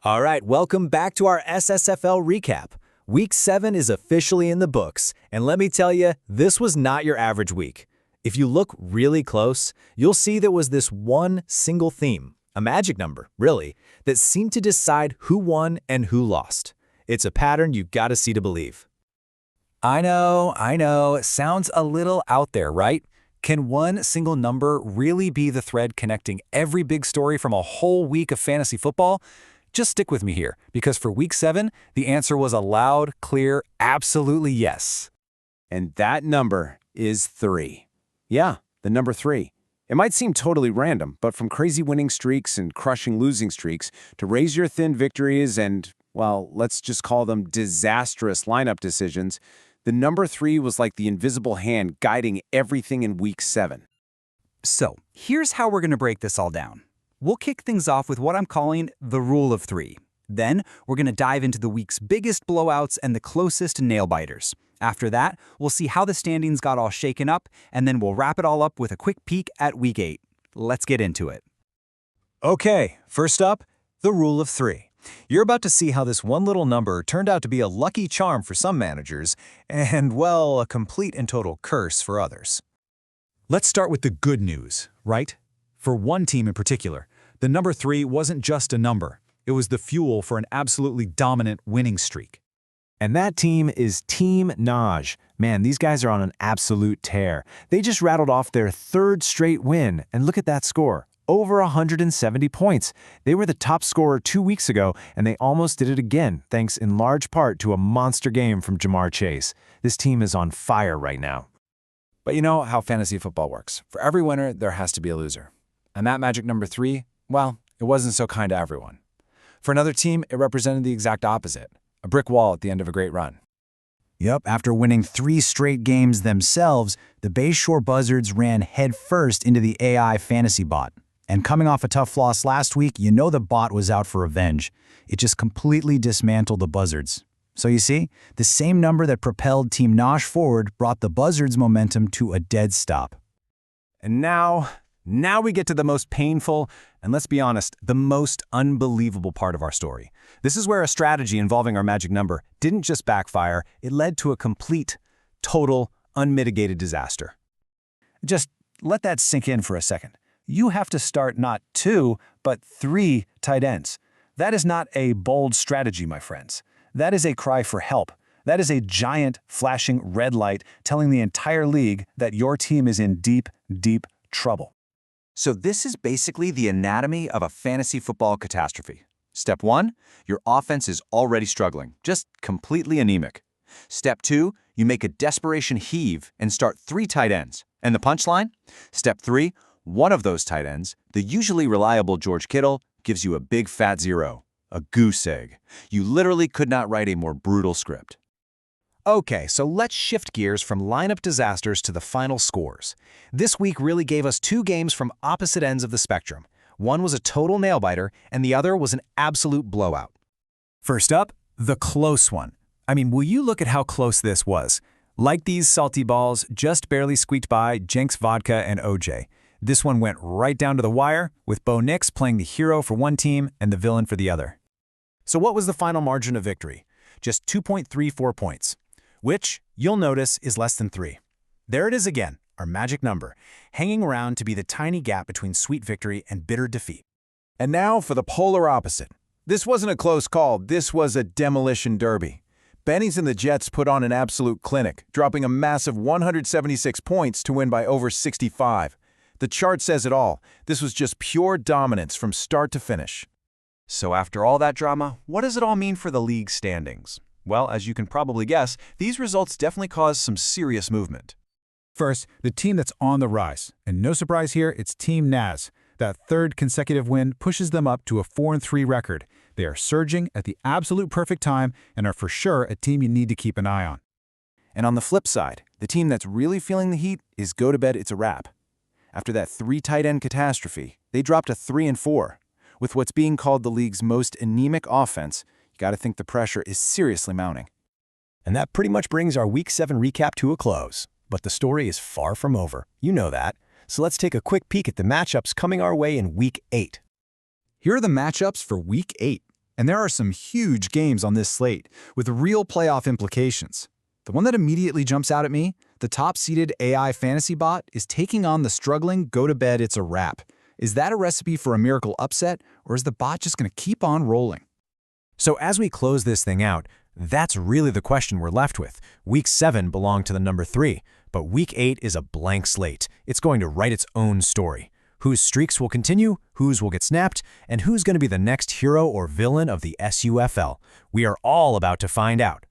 All right, welcome back to our SSFL recap. Week 7 is officially in the books, and let me tell you, this was not your average week. If you look really close, you'll see there was this one single theme, a magic number, really, that seemed to decide who won and who lost. It's a pattern you've got to see to believe. I know, it sounds a little out there, right? Can one single number really be the thread connecting every big story from a whole week of fantasy football? Just stick with me here, because for Week 7, the answer was a loud, clear, absolutely yes. And that number is 3. Yeah, the number 3. It might seem totally random, but from crazy winning streaks and crushing losing streaks to razor-thin victories and, well, let's just call them disastrous lineup decisions, the number 3 was like the invisible hand guiding everything in Week 7. So, here's how we're going to break this all down. We'll kick things off with what I'm calling the rule of 3. Then, we're going to dive into the week's biggest blowouts and the closest nail-biters. After that, we'll see how the standings got all shaken up, and then we'll wrap it all up with a quick peek at Week 8. Let's get into it. Okay, first up, the rule of 3. You're about to see how this one little number turned out to be a lucky charm for some managers and, well, a complete and total curse for others. Let's start with the good news, right? For one team in particular, the number 3 wasn't just a number. It was the fuel for an absolutely dominant winning streak. And that team is Team Naj. Man, these guys are on an absolute tear. They just rattled off their 3rd straight win, and look at that score. Over 170 points. They were the top scorer 2 weeks ago, and they almost did it again, thanks in large part to a monster game from Jamar Chase. This team is on fire right now. But you know how fantasy football works. For every winner, there has to be a loser. And that magic number 3, well, it wasn't so kind to everyone. For another team, it represented the exact opposite, a brick wall at the end of a great run. Yep, after winning 3 straight games themselves, the Bayshore Buzzards ran headfirst into the AI fantasy bot. And coming off a tough loss last week, you know the bot was out for revenge. It just completely dismantled the Buzzards. So you see, the same number that propelled Team Nosh forward brought the Buzzards' momentum to a dead stop. And now we get to the most painful, and let's be honest, the most unbelievable part of our story. This is where a strategy involving our magic number didn't just backfire, it led to a complete, total, unmitigated disaster. Just let that sink in for a second. You have to start not 2, but 3 tight ends. That is not a bold strategy, my friends. That is a cry for help. That is a giant, flashing red light telling the entire league that your team is in deep, deep trouble. So this is basically the anatomy of a fantasy football catastrophe. Step 1, your offense is already struggling, just completely anemic. Step 2, you make a desperation heave and start 3 tight ends. And the punchline? Step 3, one of those tight ends, the usually reliable George Kittle, gives you a big fat 0, a goose egg. You literally could not write a more brutal script. Okay, so let's shift gears from lineup disasters to the final scores. This week really gave us 2 games from opposite ends of the spectrum. One was a total nail-biter, and the other was an absolute blowout. First up, the close one. I mean, will you look at how close this was? Like these salty balls, just barely squeaked by Jenks Vodka and OJ. This one went right down to the wire, with Bo Nix playing the hero for one team and the villain for the other. So what was the final margin of victory? Just 2.34 points, which, you'll notice, is less than 3. There it is again, our magic number, hanging around to be the tiny gap between sweet victory and bitter defeat. And now for the polar opposite. This wasn't a close call, this was a demolition derby. Benny's and the Jets put on an absolute clinic, dropping a massive 176 points to win by over 65. The chart says it all. This was just pure dominance from start to finish. So after all that drama, what does it all mean for the league standings? Well, as you can probably guess, these results definitely caused some serious movement. First, the team that's on the rise. And no surprise here, it's Team Naz. That 3rd consecutive win pushes them up to a 4-3 record. They are surging at the absolute perfect time and are for sure a team you need to keep an eye on. And on the flip side, the team that's really feeling the heat is go to bed, it's a wrap. After that 3 tight end catastrophe, they dropped to 3-4. With what's being called the league's most anemic offense, you gotta think the pressure is seriously mounting. And that pretty much brings our Week 7 recap to a close. But the story is far from over. You know that. So let's take a quick peek at the matchups coming our way in Week 8. Here are the matchups for Week 8. And there are some huge games on this slate, with real playoff implications. The one that immediately jumps out at me, the top-seeded AI fantasy bot is taking on the struggling go-to-bed it's a wrap. Is that a recipe for a miracle upset, or is the bot just going to keep on rolling? So as we close this thing out, that's really the question we're left with. Week 7 belonged to the number 3, but Week 8 is a blank slate. It's going to write its own story. Whose streaks will continue, whose will get snapped, and who's going to be the next hero or villain of the SUFL. We are all about to find out.